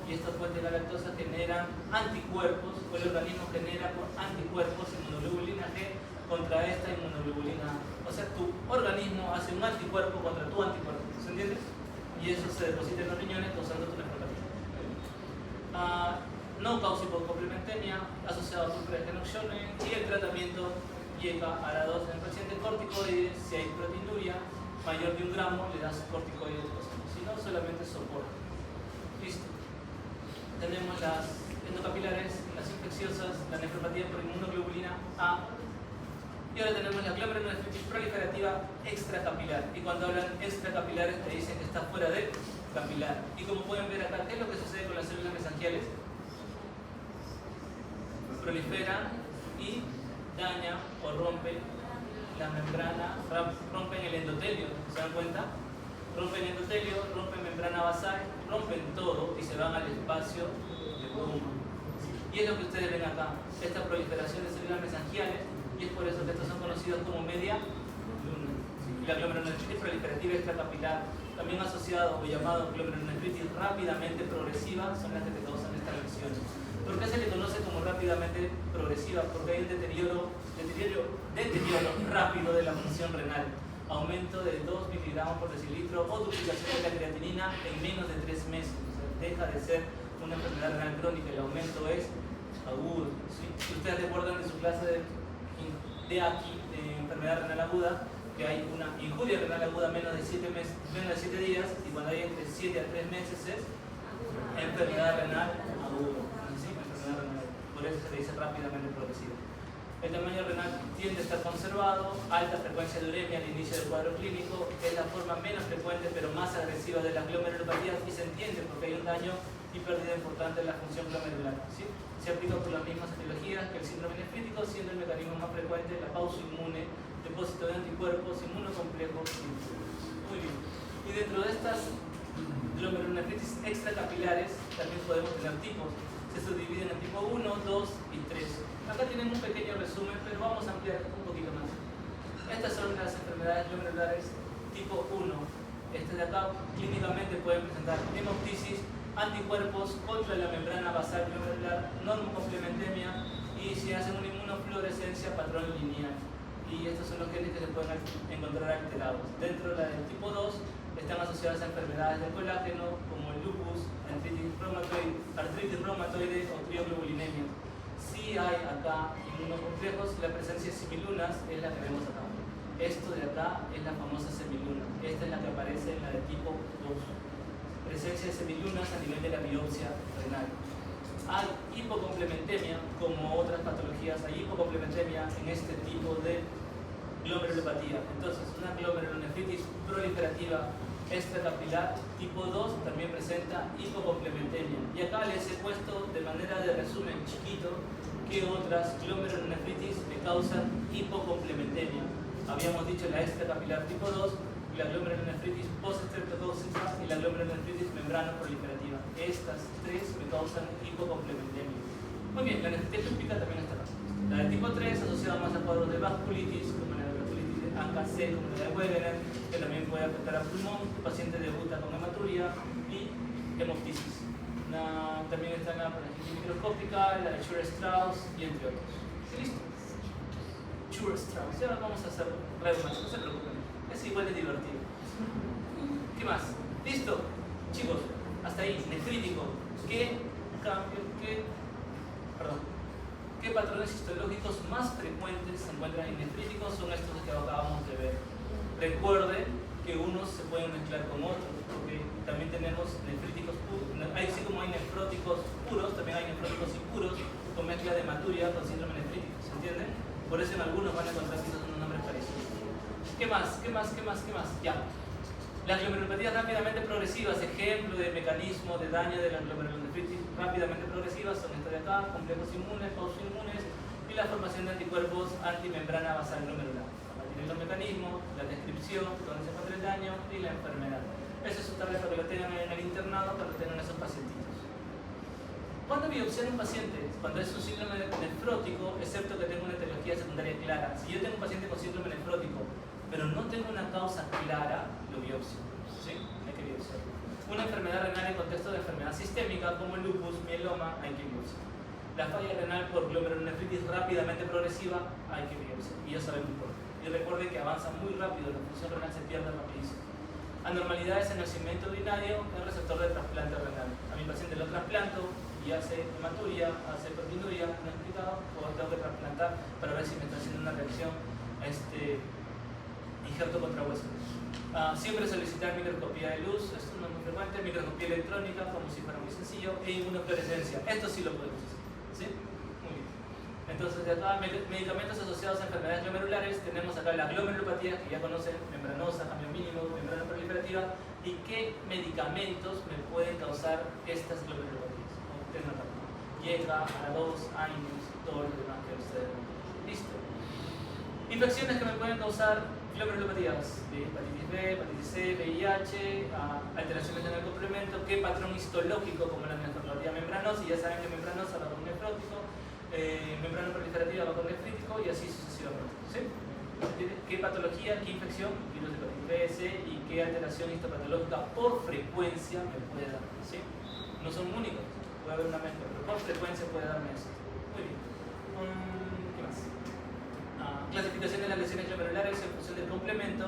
Y estos puentes de galactosa generan anticuerpos, o el organismo genera anticuerpos, inmunoglobulina G, contra esta inmunoglobulina A. O sea, tu organismo hace un anticuerpo contra tu anticuerpo, ¿se entiende? Y eso se deposita en los riñones causando tu nefropatía. No causa hipocomplementemia, asociado a sulfuragenoxone, y el tratamiento llega a la dosis del paciente corticoides. Si hay proteinuria mayor de 1 gramo, le das corticoides, si no, solamente soporte. Listo. Tenemos las endocapilares, las infecciosas, la nefropatía por inmunoglobulina A, y ahora tenemos la glomerulonefritis proliferativa extracapilar. Y cuando hablan extracapilares te dicen que está fuera del capilar. Y como pueden ver acá, ¿qué es lo que sucede con las células mesangiales? Proliferan y daña o rompe la membrana, rompen el endotelio, ¿se dan cuenta? Rompen el endotelio, rompen membrana basal, rompen todo y se van al espacio de Bowman. Y es lo que ustedes ven acá, esta proliferación de células mesangiales, y es por eso que estos son conocidos como media luna. Y la glomerulonefritis proliferativa extracapilar, también asociado o llamado glomerulonefritis rápidamente progresiva, son las que te causan estas lesiones. ¿Por qué se le conoce como rápidamente progresiva? Porque hay un deterioro rápido de la función renal, aumento de 2 miligramos por decilitro o duplicación de la creatinina en menos de 3 meses. O sea, deja de ser una enfermedad renal crónica, el aumento es agudo, ¿sí? Si ustedes recuerdan de su clase de aquí, de enfermedad renal aguda, que hay una injuria renal aguda menos de 7 días, y cuando hay entre 7 a 3 meses es enfermedad renal aguda. ¿Sí? Enfermedad renal. Por eso se le dice rápidamente progresiva. El tamaño renal tiende a estar conservado, alta frecuencia de uremia al inicio del cuadro clínico, es la forma menos frecuente pero más agresiva de las glomerulopatías, y se entiende porque hay un daño y pérdida importante en la función glomerular, ¿sí? Se aplica por las mismas etiologías que el síndrome nefrítico, siendo el mecanismo más frecuente la pausa inmune, depósito de anticuerpos, inmunocomplejos. Muy bien. Y dentro de estas glomerulonefritis extracapilares también podemos tener tipos. Se subdividen en tipo 1, 2 y 3. Acá tienen un pequeño resumen, pero vamos a ampliar un poquito más. Estas son las enfermedades glomerulares tipo 1. De acá clínicamente pueden presentar hemoptisis, anticuerpos contra la membrana basal glomerular, normocomplementemia, y si hacen una inmunofluorescencia, patrón lineal. Y estos son los genes que se pueden encontrar alterados. Dentro de la del tipo 2 están asociadas a enfermedades del colágeno como el lupus, artritis reumatoide o crioglobulinemia. Si hay acá inmunocomplejos, la presencia de semilunas es la que vemos acá. Esto de acá es la famosa semiluna. Esta es la que aparece en la de tipo 2. Presencia de semilunas a nivel de la biopsia renal. Hay hipocomplementemia, como otras patologías, hay hipocomplementemia en este tipo de glomerulopatía. Entonces, una glomerulonefritis proliferativa extracapilar tipo 2 también presenta hipocomplementemia. Y acá les he puesto de manera de resumen chiquito que otras glomerulonefritis le causan hipocomplementemia. Habíamos dicho la extracapilar tipo 2, la glomerulonefritis post-estreptocócica y la glomerulonefritis membrano-proliferativa. Estas tres me causan hipocomplementemia. Muy bien, la nefritis lúpica también está acá. La de tipo 3 asociada más a cuadros de vasculitis, como la vasculitis de ANCA-C, como la de Wegener, que también puede afectar al pulmón. El paciente debuta con hematuria y hemoptisis. También está la parálisis microscópica, la de Church-Strauss y entre otros. ¿Listo? Church-Strauss. Ya vamos a hacer reumas, no se preocupen. Es igual de divertido. ¿Qué más? ¿Listo? Chicos, hasta ahí. Nefrítico. ¿Qué patrones histológicos más frecuentes se encuentran en nefríticos? Son estos que acabamos de ver. Recuerde que unos se pueden mezclar con otros, porque también tenemos nefríticos puros. Así como hay nefróticos puros, también hay nefróticos impuros con mezcla de hematuria con síndrome nefrítico. ¿Se entiende? Por eso en algunos van a encontrar quizás unos nombres parecidos. ¿Qué más? Ya. Las glomerulopatías rápidamente progresivas, ejemplo de mecanismo de daño de la glomerulonefritis rápidamente progresivas, son estas de acá: complejos inmunes, autoinmunes y la formación de anticuerpos antimembrana basal glomerular. Acá tienen los mecanismos, la descripción, dónde se encuentra el daño y la enfermedad. Eso es tal vez para que lo tengan en el internado, para que tengan esos pacientitos. ¿Cuándo biopsiar un paciente? Cuando es un síndrome nefrótico, excepto que tenga una etiología secundaria clara. Si yo tengo un paciente con síndrome nefrótico, pero no tengo una causa clara, lo biopsio. ¿Sí? Hay que biopsiar. Una enfermedad renal en contexto de enfermedad sistémica como el lupus, mieloma, hay que biopsiar. La falla renal por glomerulonefritis rápidamente progresiva, hay que biopsiar. Y ya sabemos por qué. Y recuerden que avanza muy rápido, la función renal se pierde rapidísimo. Anormalidades en el segmento urinario, el receptor de trasplante renal. A mi paciente lo trasplanto y hace hematuria, hace proteinuria, no he explicado, o tengo que trasplantar para ver si me está haciendo una reacción injerto contra hueso. Siempre solicitar microscopía de luz, esto no es muy frecuente, microscopía electrónica, como si fuera muy sencillo, e inmunofluorescencia. Esto sí lo podemos hacer. ¿Sí? Muy bien. Entonces, de acá, medicamentos asociados a enfermedades glomerulares, tenemos acá la glomerulopatía, que ya conocen, membranosa, cambio mínimo, membrana proliferativa, y qué medicamentos me pueden causar estas glomerulopatías. Llega a 2 años, todo lo demás que ustedes ven. Listo. Infecciones que me pueden causar glomerulopatías, hepatitis B, hepatitis C, VIH, alteraciones en el complemento, qué patrón histológico como la nefropatía membranosa, y ya saben que membranosa va con nefrótico, membrana proliferativa va con nefrítico y así sucesivamente. ¿Sí? ¿Qué patología, qué infección, virus de hepatitis B, C, y qué alteración histopatológica por frecuencia me puede dar? ¿Sí? No son únicos, puede haber una mezcla, pero por frecuencia puede darme eso. Muy bien. ¿Qué más? Clasificación de las lesiones glomerulares en función del complemento,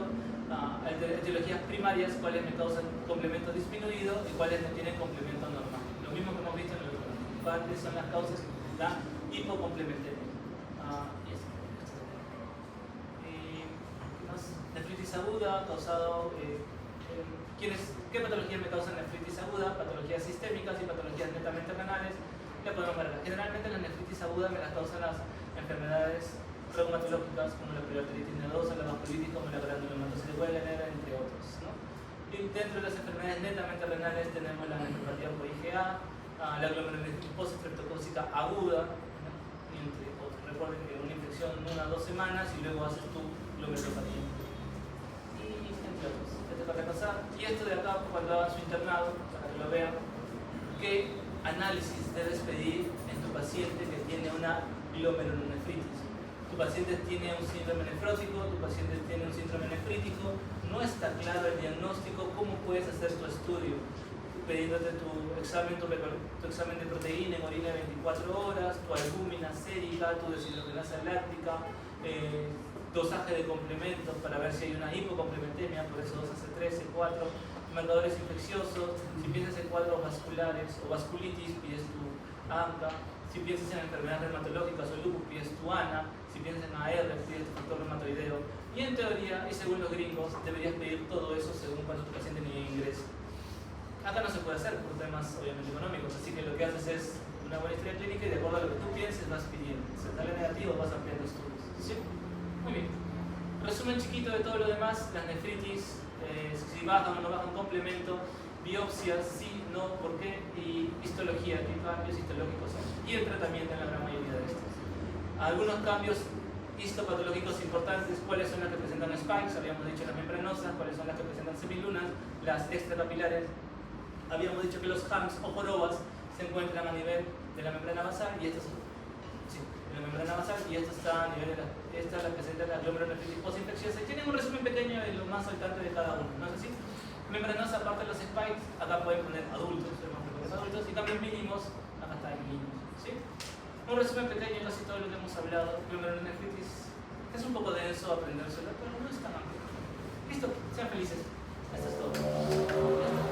etiologías primarias, cuáles me causan complemento disminuido y cuáles me tienen complemento normal. Lo mismo que hemos visto en el otro. ¿Cuáles son las causas que dan hipocomplementemia? Nefritis aguda, causado. ¿Qué patologías me causan nefritis aguda? Patologías sistémicas y patologías netamente renales. Ya podemos ver. Generalmente las nefritis agudas me las causan las enfermedades reumatológicas como la periarteritis nodosa, la vasculitis como la granulomatosis de Wegener, entre otros, ¿no? Y dentro de las enfermedades netamente renales tenemos la nefropatía por IgA, la glomerulonefritis post-estreptocócica aguda, ¿no? Y entre otros. Recuerden que una infección en 1 o 2 semanas y luego haces tu glomerulopatía. Y entre otros. Esto para repasar. Y esto de acá, cuando hagas su internado, para que lo vean, ¿qué análisis debes pedir en tu paciente que tiene una glomerulonefritis? Tu paciente tiene un síndrome nefrótico, tu paciente tiene un síndrome nefrítico, no está claro el diagnóstico, ¿cómo puedes hacer tu estudio? Pidiéndote tu examen de proteína en orina de 24 horas, tu albúmina sérica, tu deshidrogenasa láctica, dosaje de complementos para ver si hay una hipocomplementemia, por eso 2AC3, C4, marcadores infecciosos, si piensas en cuadros vasculares o vasculitis, pides tu ANCA. Si piensas en enfermedades reumatológicas o lupus, pides tu ANA. Si piensas en AR, pides tu factor reumatoideo. Y en teoría, y según los gringos, deberías pedir todo eso según cuando tu paciente ni ingresa. Acá no se puede hacer por temas obviamente económicos, así que lo que haces es una buena historia clínica y de acuerdo a lo que tú pienses vas pidiendo. Si sale negativo vas ampliando estudios. ¿Sí? Muy bien. Resumen chiquito de todo lo demás, las nefritis, si bajan o no bajan complemento, biopsias, sí, no, por qué, y histología, qué cambios histológicos hay. Y el tratamiento en la gran mayoría de estos. Algunos cambios histopatológicos importantes, cuáles son las que presentan spikes, habíamos dicho las membranosas, cuáles son las que presentan semilunas, las extracapilares. Habíamos dicho que los HAMs o jorobas se encuentran a nivel de la membrana basal y estas la membrana basal y esta está a nivel de esta la presenta la glomerulonefritis postinfecciosa y tienen un resumen pequeño de lo más saltante de cada uno, ¿no es así? Membranosa, aparte de los spikes, acá pueden poner adultos, adultos y cambios mínimos, acá está en niños, ¿sí? Un resumen pequeño de casi todo lo que hemos hablado. Glomerulonefritis es un poco denso aprendérselo, pero no es tan amplio. Listo, sean felices. Esto es todo.